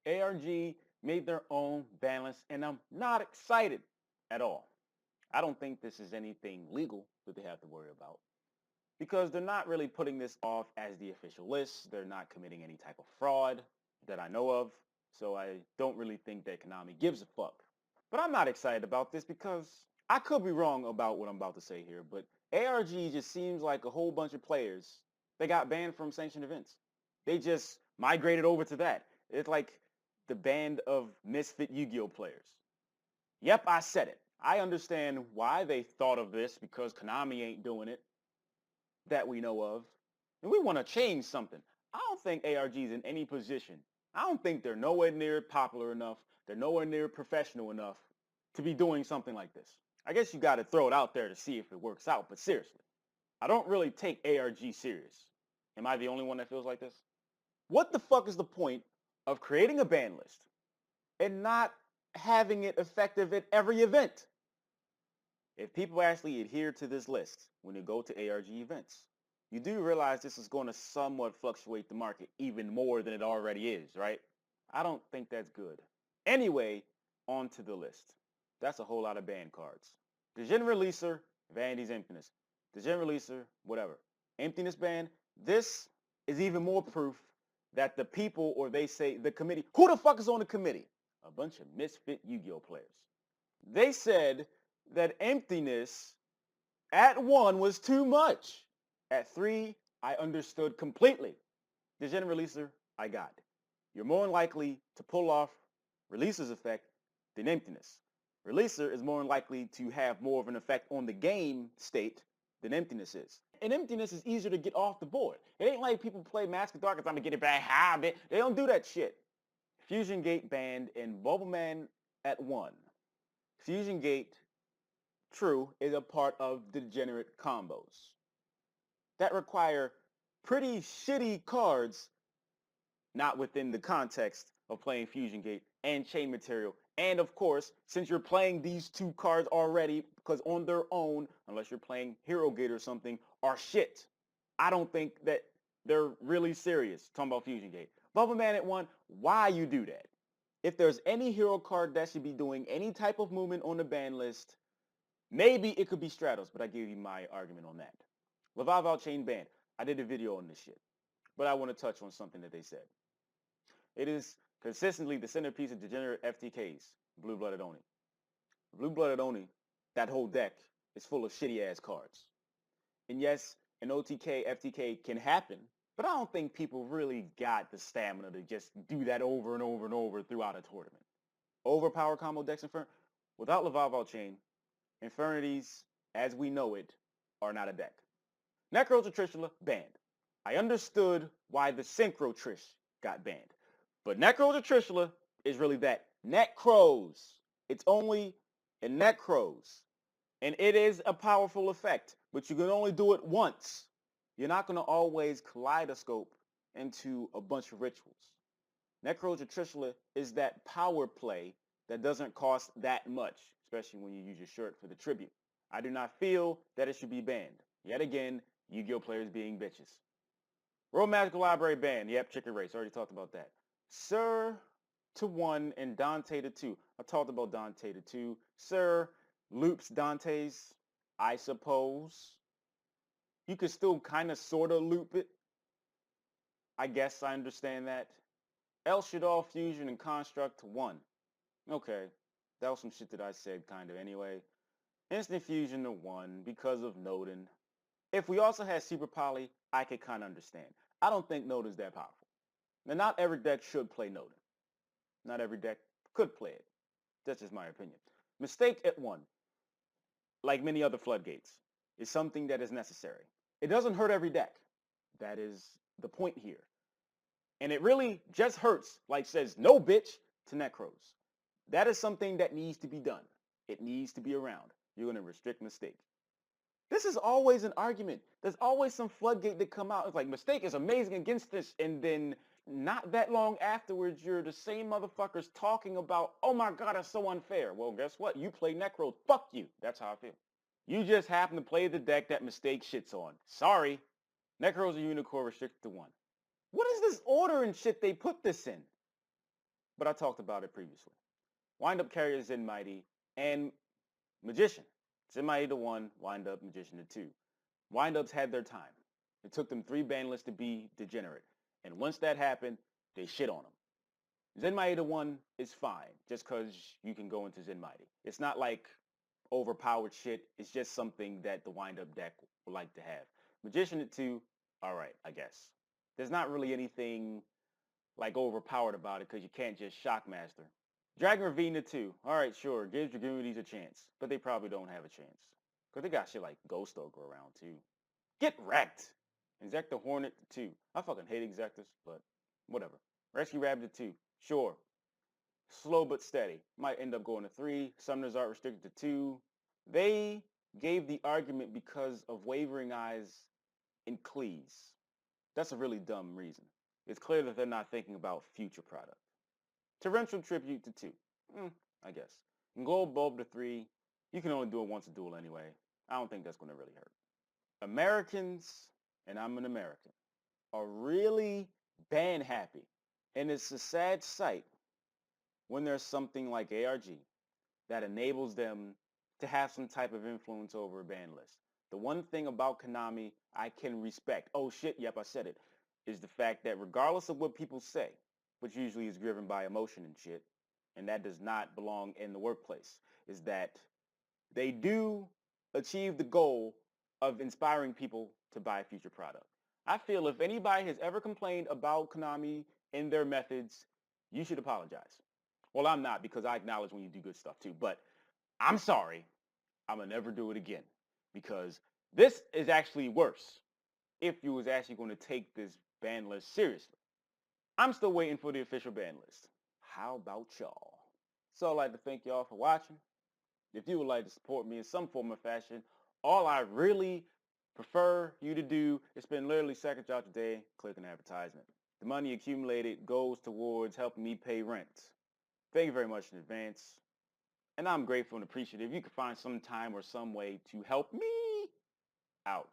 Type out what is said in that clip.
ARG made their own ban list, and I'm not excited at all. I don't think this is anything legal that they have to worry about because they're not really putting this off as the official list. They're not committing any type of fraud that I know of, so I don't really think that Konami gives a fuck. But I'm not excited about this because I could be wrong about what I'm about to say here, but ARG just seems like a whole bunch of players that got banned from sanctioned events. They just migrated over to that. It's like the band of misfit Yu-Gi-Oh players. Yep, I said it. I understand why they thought of this because Konami ain't doing it that we know of. And we want to change something. I don't think ARG is in any position. I don't think they're nowhere near popular enough. They're nowhere near professional enough to be doing something like this. I guess you got to throw it out there to see if it works out. But seriously, I don't really take ARG serious. Am I the only one that feels like this? What the fuck is the point of creating a ban list and not having it effective at every event? If people actually adhere to this list when they go to ARG events, you do realize this is going to somewhat fluctuate the market even more than it already is, right? I don't think that's good. Anyway, on to the list. That's a whole lot of ban cards. Degenerate Releaser, Vanity's Emptiness. Degenerate Releaser, whatever. Emptiness ban, this is even more proof that the people, or they say the committee, who the fuck is on the committee? A bunch of misfit Yu-Gi-Oh players. They said that Emptiness at 1 was too much. At 3, I understood completely. Degenerate Releaser, I got. You're more likely to pull off Releaser's effect than Emptiness. Releaser is more likely to have more of an effect on the game state than Emptiness is. And Emptiness is easier to get off the board. It ain't like people play Mask of Dark, I'm gonna get it back, habit. They don't do that shit. Fusion Gate banned and Bubble Man at 1. Fusion Gate, true, is a part of the degenerate combos that require pretty shitty cards, not within the context of playing Fusion Gate and Chain Material. And of course, since you're playing these two cards already, because on their own, unless you're playing Hero Gate or something, are shit. I don't think that they're really serious talking about Fusion Gate. Bubble Man at 1, why you do that? If there's any hero card that should be doing any type of movement on the ban list, maybe it could be Stratos, but I gave you my argument on that. Laval Chain Band. I did a video on this shit, but I want to touch on something that they said. It is consistently the centerpiece of degenerate FTKs, Blue-Blooded Oni. Blue-Blooded Oni, that whole deck is full of shitty-ass cards. And yes, an OTK, FTK can happen, but I don't think people really got the stamina to just do that over and over and over throughout a tournament. Overpower combo decks without Laval Chain, Infernities, as we know it, are not a deck. Necros Trishula, banned. I understood why the Synchro Trish got banned. But Necros Trishula is really that. Necros. It's only a Necros. And it is a powerful effect, but you can only do it once. You're not going to always kaleidoscope into a bunch of rituals. Necros Trishula is that power play that doesn't cost that much, especially when you use your shirt for the tribute. I do not feel that it should be banned. Yet again, Yu-Gi-Oh players being bitches. World Magical Library banned. Yep, Chicken Race. Already talked about that. Sir to 1 and Dante to 2. I talked about Dante to 2. Sir loops Dante's, I suppose. You could still kind of sort of loop it. I guess I understand that. El Shaddai Fusion and Construct to 1. Okay, that was some shit that I said kind of anyway. Instant Fusion to 1 because of Nodin. If we also had Super Poly, I could kind of understand. I don't think Nodin's that powerful. Now, not every deck should play Nodin. Not every deck could play it. That's just my opinion. Mistake at 1, like many other floodgates, is something that is necessary. It doesn't hurt every deck. That is the point here. And it really just hurts, like says, no bitch, to Necros. That is something that needs to be done. It needs to be around. You're going to restrict Mistake. This is always an argument. There's always some floodgate that come out. It's like, Mistake is amazing against this, and then not that long afterwards, you're the same motherfuckers talking about, oh my god, that's so unfair. Well, guess what? You play Necros. Fuck you. That's how I feel. You just happen to play the deck that Mistake shits on. Sorry. Necros and Unicorn restricted to 1. What is this order and shit they put this in? but I talked about it previously. Wind-up carrier Zen Mighty and Magician. Zen Mighty to 1, Wind-up, Magician to 2. Wind-ups had their time. It took them 3 banlists to be degenerate. And once that happened, they shit on them. Zen Mighty to 1 is fine, just because you can go into Zen Mighty. It's not like overpowered shit. It's just something that the wind-up deck would like to have. Magician to 2, all right, I guess. There's not really anything like overpowered about it because you can't just Shockmaster. Dragon Ravine to 2, all right, sure, gives Dragoonies a chance, but they probably don't have a chance. Because they got shit like Ghost Ogre around too. Get wrecked! Insector Hornet to 2. I fucking hate Insectors, but whatever. Rescue Rabbit to 2, sure. Slow but steady. Might end up going to 3. Summoners are restricted to 2. They gave the argument because of Wavering Eyes and Cleese. That's a really dumb reason. It's clear that they're not thinking about future product. Torrential Tribute to 2. I guess. And Gold Bulb to 3. You can only do it once a duel anyway. I don't think that's going to really hurt. Americans, and I'm an American, are really ban happy. And it's a sad sight when there's something like ARG that enables them to have some type of influence over a ban list. The one thing about Konami I can respect, oh shit, yep, I said it, is the fact that regardless of what people say, which usually is driven by emotion and shit, and that does not belong in the workplace, is that they do achieve the goal of inspiring people to buy future product. I feel if anybody has ever complained about Konami and their methods, you should apologize. Well, I'm not, because I acknowledge when you do good stuff too, but I'm sorry. I'm going to never do it again, because this is actually worse if you was actually going to take this ban list seriously. I'm still waiting for the official ban list. How about y'all? So I'd like to thank y'all for watching. If you would like to support me in some form or fashion, all I really prefer you to do is spend literally seconds out today, click an advertisement. The money accumulated goes towards helping me pay rent. Thank you very much in advance. And I'm grateful and appreciative. You can find some time or some way to help me out.